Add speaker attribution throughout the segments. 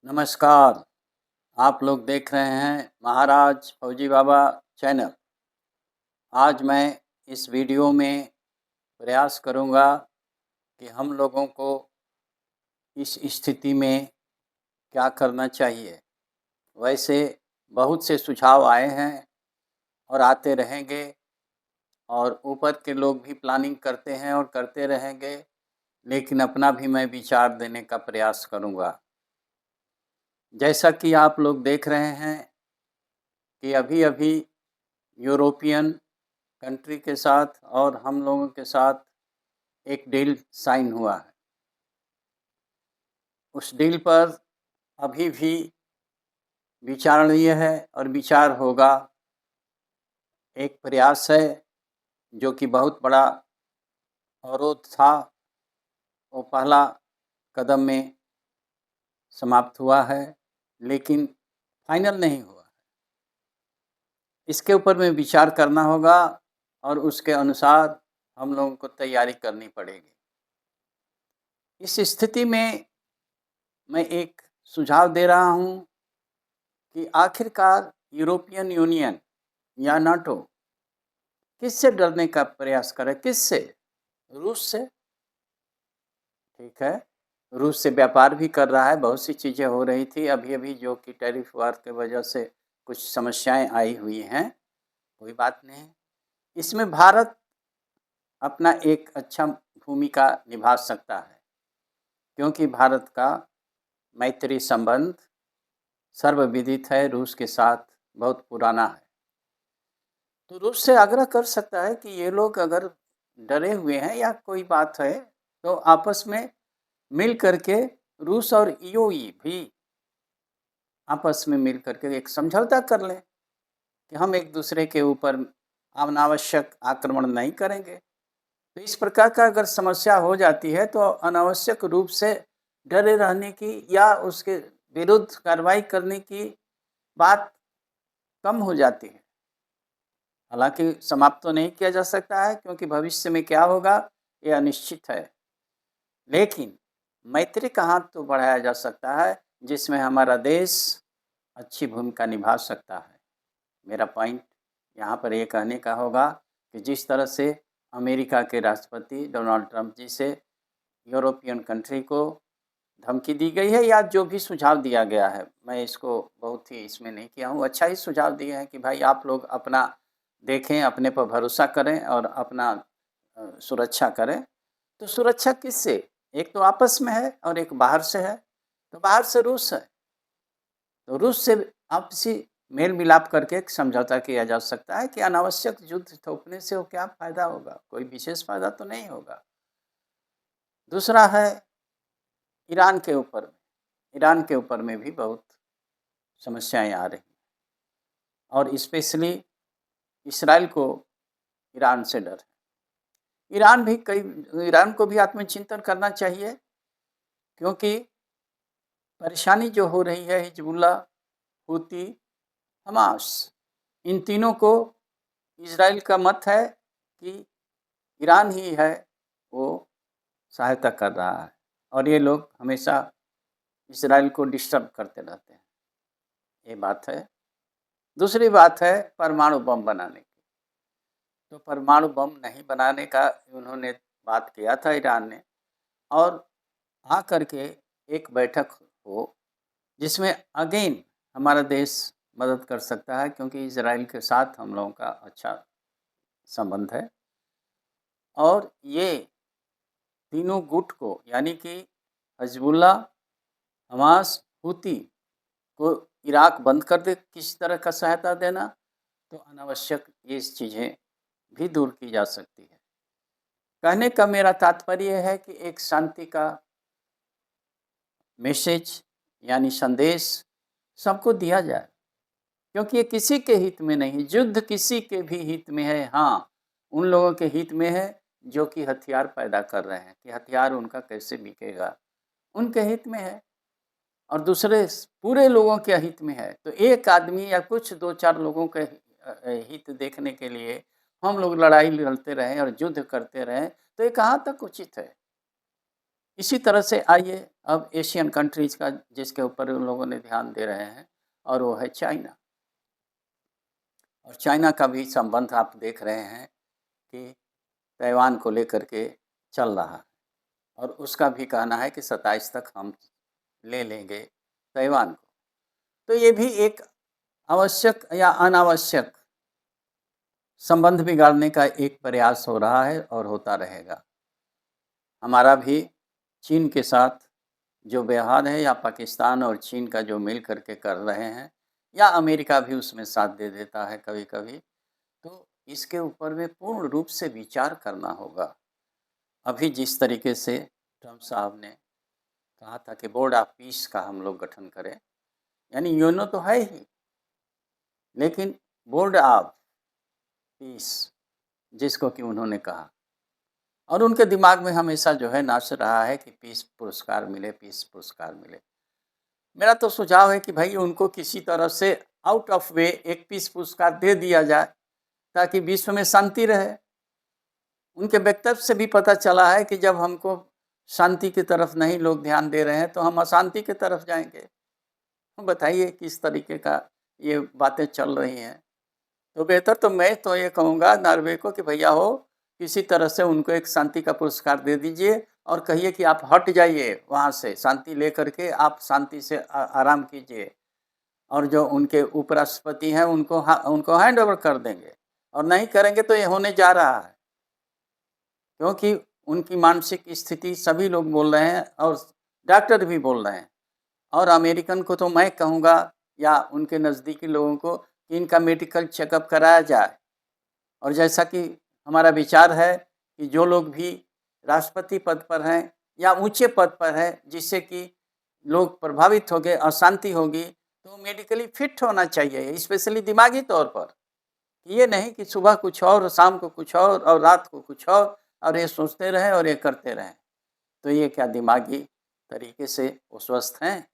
Speaker 1: नमस्कार। आप लोग देख रहे हैं महाराज फौजी बाबा चैनल। आज मैं इस वीडियो में प्रयास करूंगा कि हम लोगों को इस स्थिति में क्या करना चाहिए। वैसे बहुत से सुझाव आए हैं और आते रहेंगे, और ऊपर के लोग भी प्लानिंग करते हैं और करते रहेंगे, लेकिन अपना भी मैं विचार देने का प्रयास करूंगा। जैसा कि आप लोग देख रहे हैं कि अभी-अभी यूरोपियन कंट्री के साथ और हम लोगों के साथ एक डील साइन हुआ है। उस डील पर अभी भी विचारणीय है और विचार होगा। एक प्रयास है जो कि बहुत बड़ा अवरोध था, वो पहला कदम में समाप्त हुआ है, लेकिन फाइनल नहीं हुआ है। इसके ऊपर में विचार करना होगा और उसके अनुसार हम लोगों को तैयारी करनी पड़ेगी। इस स्थिति में मैं एक सुझाव दे रहा हूँ कि आखिरकार यूरोपियन यूनियन या नाटो किससे डरने का प्रयास करे? किससे? रूस से। ठीक है, रूस से व्यापार भी कर रहा है, बहुत सी चीज़ें हो रही थी अभी-अभी जो कि टैरिफ वार के वजह से कुछ समस्याएं आई हुई हैं, कोई बात नहीं। इसमें भारत अपना एक अच्छा भूमिका निभा सकता है, क्योंकि भारत का मैत्री संबंध सर्वविदित है, रूस के साथ बहुत पुराना है। तो रूस से आग्रह कर सकता है कि ये लोग अगर डरे हुए हैं या कोई बात है, तो आपस में मिल करके रूस और यूएई भी आपस में मिल करके एक समझौता कर लें कि हम एक दूसरे के ऊपर अनावश्यक आक्रमण नहीं करेंगे। तो इस प्रकार का अगर समस्या हो जाती है तो अनावश्यक रूप से डरे रहने की या उसके विरुद्ध कार्रवाई करने की बात कम हो जाती है। हालांकि समाप्त तो नहीं किया जा सकता है, क्योंकि भविष्य में क्या होगा ये अनिश्चित है, लेकिन मैत्री का हाथ तो बढ़ाया जा सकता है, जिसमें हमारा देश अच्छी भूमिका निभा सकता है। मेरा पॉइंट यहाँ पर ये कहने का होगा कि जिस तरह से अमेरिका के राष्ट्रपति डोनाल्ड ट्रंप जी से यूरोपियन कंट्री को धमकी दी गई है या जो भी सुझाव दिया गया है, मैं इसको बहुत ही इसमें नहीं किया हूँ, अच्छा ही सुझाव दिए हैं कि भाई आप लोग अपना देखें, अपने पर भरोसा करें और अपना सुरक्षा करें। तो सुरक्षा किससे? एक तो आपस में है और एक बाहर से है। तो बाहर से रूस है, तो रूस से आपसी मेल मिलाप करके एक समझौता किया जा सकता है कि अनावश्यक युद्ध थोपने से वो क्या फ़ायदा होगा, कोई विशेष फ़ायदा तो नहीं होगा। दूसरा है ईरान के ऊपर। ईरान के ऊपर में भी बहुत समस्याएं आ रही हैं, और स्पेशली इसराइल को ईरान से डर है। ईरान को भी आत्मचिंतन करना चाहिए, क्योंकि परेशानी जो हो रही है हिजबुल्लाह, हूती, हमास, इन तीनों को इजराइल का मत है कि ईरान ही है वो सहायता कर रहा है, और ये लोग हमेशा इजराइल को डिस्टर्ब करते रहते हैं। ये बात है। दूसरी बात है परमाणु बम बनाने की। तो परमाणु बम नहीं बनाने का उन्होंने बात किया था ईरान ने, और आ करके एक बैठक हो जिसमें अगेन हमारा देश मदद कर सकता है, क्योंकि इजराइल के साथ हम लोगों का अच्छा संबंध है। और ये तीनों गुट को, यानी कि हिजबुल्लाह, हमास, हूती को इराक बंद कर दे, किसी तरह का सहायता देना, तो अनावश्यक ये चीज़ें भी दूर की जा सकती है। कहने का मेरा तात्पर्य है कि एक शांति का मैसेज यानी संदेश सबको दिया जाए, क्योंकि ये किसी के हित में नहीं, युद्ध किसी के भी हित में है। हाँ, उन लोगों के हित में है जो कि हथियार पैदा कर रहे हैं, कि हथियार उनका कैसे बिकेगा, उनके हित में है, और दूसरे पूरे लोगों के हित में है। तो एक आदमी या कुछ 2-4 लोगों के हित देखने के लिए हम लोग लड़ाई लड़ते रहें और युद्ध करते रहें, तो ये कहाँ तक उचित है? इसी तरह से आइए अब एशियन कंट्रीज़ का जिसके ऊपर उन लोगों ने ध्यान दे रहे हैं, और वो है चाइना। और चाइना का भी संबंध आप देख रहे हैं कि ताइवान को लेकर के चल रहा है, और उसका भी कहना है कि 27 तक हम ले लेंगे ताइवान को। तो ये भी एक आवश्यक या अनावश्यक संबंध बिगाड़ने का एक प्रयास हो रहा है और होता रहेगा। हमारा भी चीन के साथ जो व्यवहार है, या पाकिस्तान और चीन का जो मिल करके कर रहे हैं, या अमेरिका भी उसमें साथ दे देता है कभी-कभी, तो इसके ऊपर में पूर्ण रूप से विचार करना होगा। अभी जिस तरीके से ट्रम्प साहब ने कहा था कि बोर्ड ऑफ पीस का हम लोग गठन करें, यानी यूएनओ तो है ही, लेकिन बोर्ड ऑफ पीस जिसको कि उन्होंने कहा, और उनके दिमाग में हमेशा जो है नाच रहा है कि पीस पुरस्कार मिले, पीस पुरस्कार मिले। मेरा तो सुझाव है कि भाई उनको किसी तरह से आउट ऑफ वे एक पीस पुरस्कार दे दिया जाए, ताकि विश्व में शांति रहे। उनके वक्तव्य से भी पता चला है कि जब हमको शांति की तरफ नहीं लोग ध्यान दे रहे हैं, तो हम अशांति की तरफ जाएंगे। बताइए किस तरीके का ये बातें चल रही हैं। तो बेहतर तो मैं तो ये कहूँगा नॉर्वे को कि भैया हो, किसी तरह से उनको एक शांति का पुरस्कार दे दीजिए, और कहिए कि आप हट जाइए वहाँ से, शांति लेकर के आप शांति से आराम कीजिए, और जो उनके उपराष्ट्रपति हैं उनको हैंड ओवर कर देंगे। और नहीं करेंगे तो ये होने जा रहा है, क्योंकि उनकी मानसिक स्थिति सभी लोग बोल रहे हैं, और डॉक्टर भी बोल रहे हैं। और अमेरिकन को तो मैं कहूँगा, या उनके नज़दीकी लोगों को, कि इनका मेडिकल चेकअप कराया जाए। और जैसा कि हमारा विचार है कि जो लोग भी राष्ट्रपति पद पर हैं या ऊंचे पद पर हैं, जिससे कि लोग प्रभावित हो गए, अशांति होगी, तो मेडिकली फिट होना चाहिए, स्पेशली दिमागी तौर पर। ये नहीं कि सुबह कुछ और, शाम को कुछ और रात को कुछ और ये सोचते रहें और ये करते रहें। तो ये क्या दिमागी तरीके से वो स्वस्थ हैं?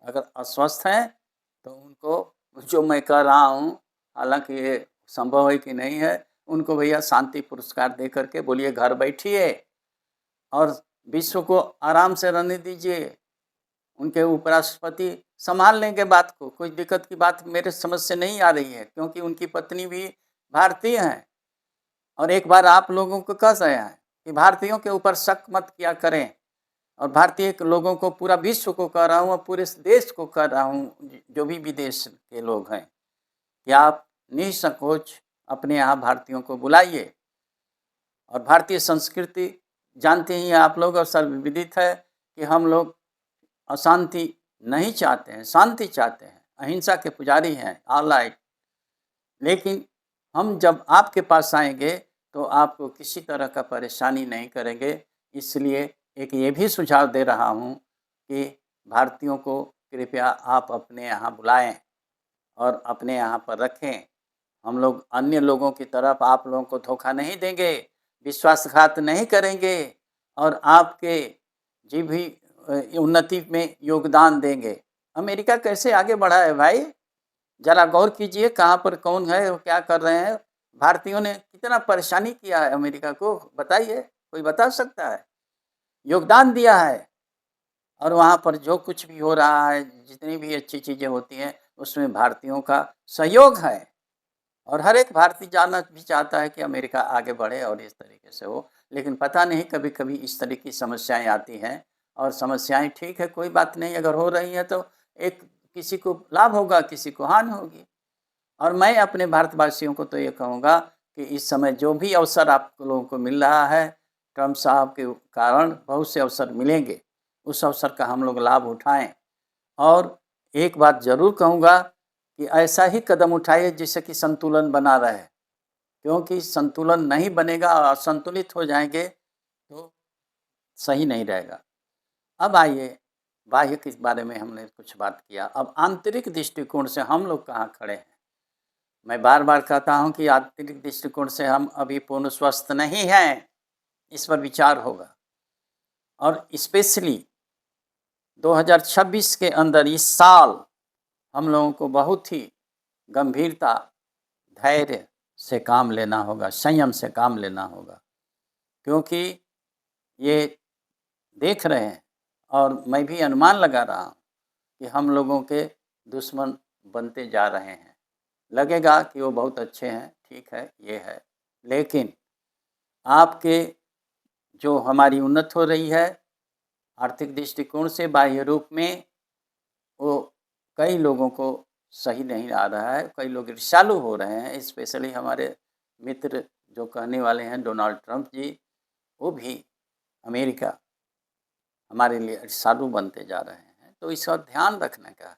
Speaker 1: अगर अस्वस्थ हैं तो उनको, जो मैं कह रहा हूँ, हालांकि ये संभव है कि नहीं है, उनको भैया शांति पुरस्कार दे करके बोलिए घर बैठिए और विश्व को आराम से रहने दीजिए। उनके उपराष्ट्रपति संभाल लेंगे बात को, कोई दिक्कत की बात मेरे समझ से नहीं आ रही है, क्योंकि उनकी पत्नी भी भारतीय हैं। और एक बार आप लोगों को कह रहे हैं कि भारतीयों के ऊपर शक मत किया करें, और भारतीय लोगों को, पूरा विश्व को कह रहा हूँ और पूरे देश को कह रहा हूँ, जो भी विदेश के लोग हैं, कि आप निसंकोच अपने यहाँ भारतीयों को बुलाइए। और भारतीय संस्कृति जानते ही हैं आप लोग, और सर्वविदित है कि हम लोग अशांति नहीं चाहते हैं, शांति चाहते हैं, अहिंसा के पुजारी हैं, ऑल राइट। लेकिन हम जब आपके पास आएंगे तो आपको किसी तरह का परेशानी नहीं करेंगे। इसलिए एक ये भी सुझाव दे रहा हूँ कि भारतीयों को कृपया आप अपने यहाँ बुलाएं और अपने यहाँ पर रखें। हम लोग अन्य लोगों की तरफ आप लोगों को धोखा नहीं देंगे, विश्वासघात नहीं करेंगे, और आपके जी भी उन्नति में योगदान देंगे। अमेरिका कैसे आगे बढ़ा है भाई, जरा गौर कीजिए, कहाँ पर कौन है और क्या कर रहे हैं। भारतीयों ने कितना परेशानी किया है अमेरिका को, बताइए, कोई बता सकता है? योगदान दिया है। और वहाँ पर जो कुछ भी हो रहा है, जितनी भी अच्छी चीज़ें होती हैं, उसमें भारतीयों का सहयोग है। और हर एक भारतीय जानना भी चाहता है कि अमेरिका आगे बढ़े और इस तरीके से हो। लेकिन पता नहीं, कभी कभी इस तरह की समस्याएं आती हैं, और समस्याएं ठीक है, कोई बात नहीं, अगर हो रही हैं तो एक किसी को लाभ होगा, किसी को हानि होगी। और मैं अपने भारतवासियों को तो ये कहूँगा कि इस समय जो भी अवसर आप लोगों को मिल रहा है, ट्रम्प साहब के कारण बहुत से अवसर मिलेंगे, उस अवसर का हम लोग लाभ उठाएं। और एक बात ज़रूर कहूँगा कि ऐसा ही कदम उठाइए जिससे कि संतुलन बना रहे, क्योंकि संतुलन नहीं बनेगा और असंतुलित हो जाएंगे तो सही नहीं रहेगा। अब आइए, बाह्य के बारे में हमने कुछ बात किया, अब आंतरिक दृष्टिकोण से हम लोग कहाँ खड़े हैं। मैं बार बार कहता हूँ कि आंतरिक दृष्टिकोण से हम अभी पूर्ण स्वस्थ नहीं हैं, इस पर विचार होगा। और स्पेशली 2026 के अंदर, इस साल हम लोगों को बहुत ही गंभीरता, धैर्य से काम लेना होगा, संयम से काम लेना होगा, क्योंकि ये देख रहे हैं और मैं भी अनुमान लगा रहा हूँ कि हम लोगों के दुश्मन बनते जा रहे हैं। लगेगा कि वो बहुत अच्छे हैं, ठीक है, ये है। लेकिन आपके जो हमारी उन्नत हो रही है आर्थिक दृष्टिकोण से बाह्य रूप में, वो कई लोगों को सही नहीं आ रहा है। कई लोग ईर्ष्यालु हो रहे हैं, स्पेशली हमारे मित्र जो कहने वाले हैं डोनाल्ड ट्रंप जी, वो भी अमेरिका हमारे लिए ईर्ष्यालु बनते जा रहे हैं। तो इसका ध्यान रखने का है।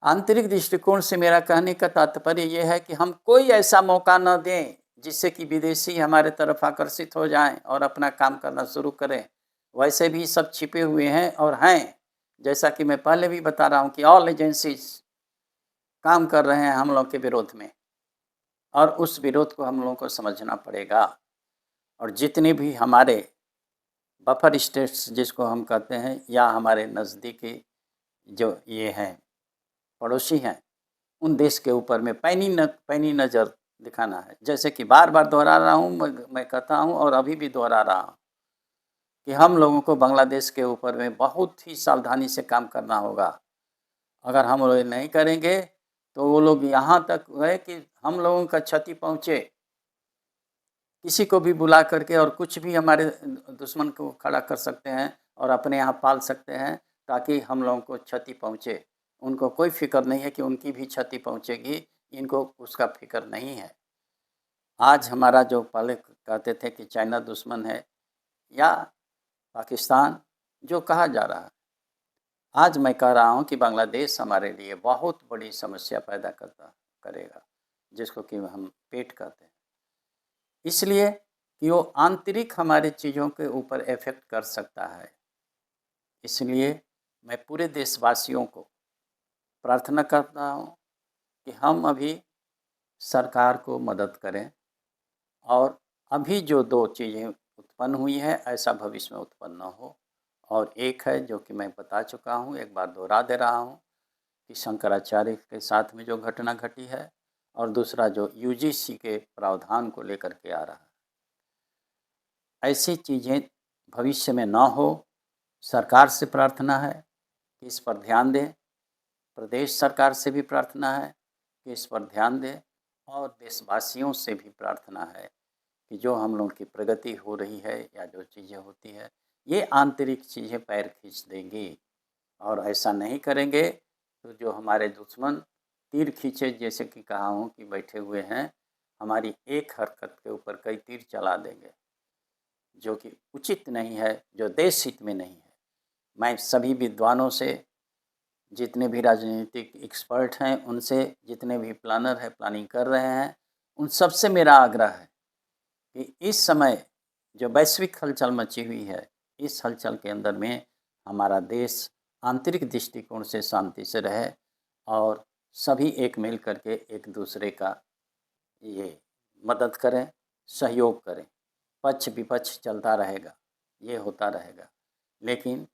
Speaker 1: आंतरिक दृष्टिकोण से मेरा कहने का तात्पर्य ये है कि हम कोई ऐसा मौका न दें जिससे कि विदेशी हमारे तरफ आकर्षित हो जाएं और अपना काम करना शुरू करें। वैसे भी सब छिपे हुए हैं और हैं, जैसा कि मैं पहले भी बता रहा हूं कि ऑल एजेंसीज काम कर रहे हैं हम लोग के विरोध में, और उस विरोध को हम लोगों को समझना पड़ेगा। और जितने भी हमारे बफर स्टेट्स जिसको हम कहते हैं, या हमारे नज़दीकी जो ये हैं पड़ोसी हैं, उन देश के ऊपर में पैनी नज़र दिखाना है। जैसे कि बार बार दोहरा रहा हूँ, मैं कहता हूँ और अभी भी दोहरा रहा हूँ कि हम लोगों को बांग्लादेश के ऊपर में बहुत ही सावधानी से काम करना होगा। अगर हम लोग नहीं करेंगे तो वो लोग यहाँ तक है कि हम लोगों का क्षति पहुँचे, किसी को भी बुला करके और कुछ भी हमारे दुश्मन को खड़ा कर सकते हैं और अपने यहाँ पाल सकते हैं ताकि हम लोगों को क्षति पहुँचे। उनको कोई फ़िक्र नहीं है कि उनकी भी क्षति पहुँचेगी, इनको उसका फ़िक्र नहीं है। आज हमारा जो पहले कहते थे कि चाइना दुश्मन है या पाकिस्तान जो कहा जा रहा है, आज मैं कह रहा हूँ कि बांग्लादेश हमारे लिए बहुत बड़ी समस्या पैदा करेगा, जिसको कि हम पेट कहते हैं। इसलिए कि वो आंतरिक हमारे चीज़ों के ऊपर इफ़ेक्ट कर सकता है। इसलिए मैं पूरे देशवासियों को प्रार्थना करता हूँ कि हम अभी सरकार को मदद करें, और अभी जो 2 चीज़ें उत्पन्न हुई है ऐसा भविष्य में उत्पन्न न हो। और एक है जो कि मैं बता चुका हूँ, एक बार दोहरा दे रहा हूँ कि शंकराचार्य के साथ में जो घटना घटी है, और दूसरा जो यूजीसी के प्रावधान को लेकर के आ रहा है, ऐसी चीज़ें भविष्य में ना हो। सरकार से प्रार्थना है कि इस पर ध्यान दें, प्रदेश सरकार से भी प्रार्थना है कि इस पर ध्यान दें, और देशवासियों से भी प्रार्थना है कि जो हम लोग की प्रगति हो रही है या जो चीज़ें होती है, ये आंतरिक चीज़ें पैर खींच देंगी। और ऐसा नहीं करेंगे तो जो हमारे दुश्मन तीर खींचे, जैसे कि कहा हूँ कि बैठे हुए हैं, हमारी एक हरकत के ऊपर कई तीर चला देंगे, जो कि उचित नहीं है, जो देश हित में नहीं है। मैं सभी विद्वानों से, जितने भी राजनीतिक एक्सपर्ट हैं उनसे, जितने भी प्लानर हैं, प्लानिंग कर रहे हैं, उन सब से मेरा आग्रह है कि इस समय जो वैश्विक हलचल मची हुई है, इस हलचल के अंदर में हमारा देश आंतरिक दृष्टिकोण से शांति से रहे, और सभी एक मिल करके एक दूसरे का ये मदद करें, सहयोग करें। पक्ष विपक्ष चलता रहेगा, ये होता रहेगा, लेकिन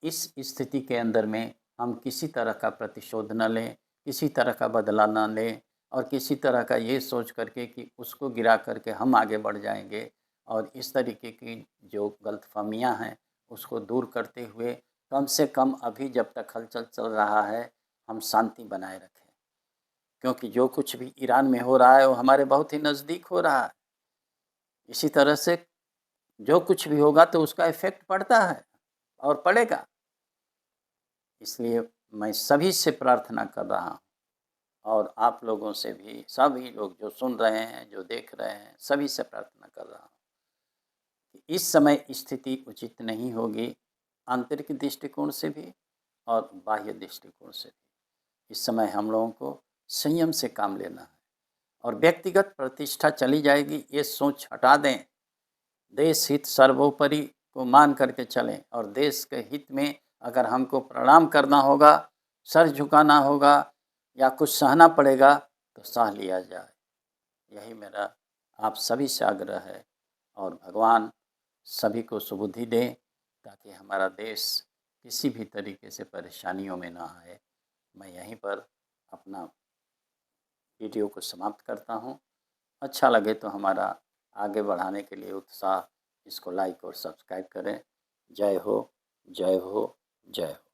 Speaker 1: इस स्थिति के अंदर में हम किसी तरह का प्रतिशोध न लें, किसी तरह का बदला न लें, और किसी तरह का ये सोच करके कि उसको गिरा करके हम आगे बढ़ जाएंगे, और इस तरीके की जो गलतफहमियां हैं उसको दूर करते हुए कम से कम अभी जब तक हलचल चल रहा है हम शांति बनाए रखें। क्योंकि जो कुछ भी ईरान में हो रहा है वो हमारे बहुत ही नज़दीक हो रहा है। इसी तरह से जो कुछ भी होगा तो उसका इफ़ेक्ट पड़ता है और पड़ेगा। इसलिए मैं सभी से प्रार्थना कर रहा हूँ, और आप लोगों से भी, सभी लोग जो सुन रहे हैं, जो देख रहे हैं, सभी से प्रार्थना कर रहा हूँ कि इस समय स्थिति उचित नहीं होगी, आंतरिक दृष्टिकोण से भी और बाह्य दृष्टिकोण से भी। इस समय हम लोगों को संयम से काम लेना है, और व्यक्तिगत प्रतिष्ठा चली जाएगी, ये सोच हटा दें। देश हित सर्वोपरि को मान करके चलें, और देश के हित में अगर हमको प्रणाम करना होगा, सर झुकाना होगा, या कुछ सहना पड़ेगा तो सह लिया जाए। यही मेरा आप सभी से आग्रह है, और भगवान सभी को सुबुद्धि दें ताकि हमारा देश किसी भी तरीके से परेशानियों में ना आए। मैं यहीं पर अपना वीडियो को समाप्त करता हूँ। अच्छा लगे तो हमारा आगे बढ़ाने के लिए उत्साह इसको लाइक और सब्सक्राइब करें। जय हो, जय हो, जय हो।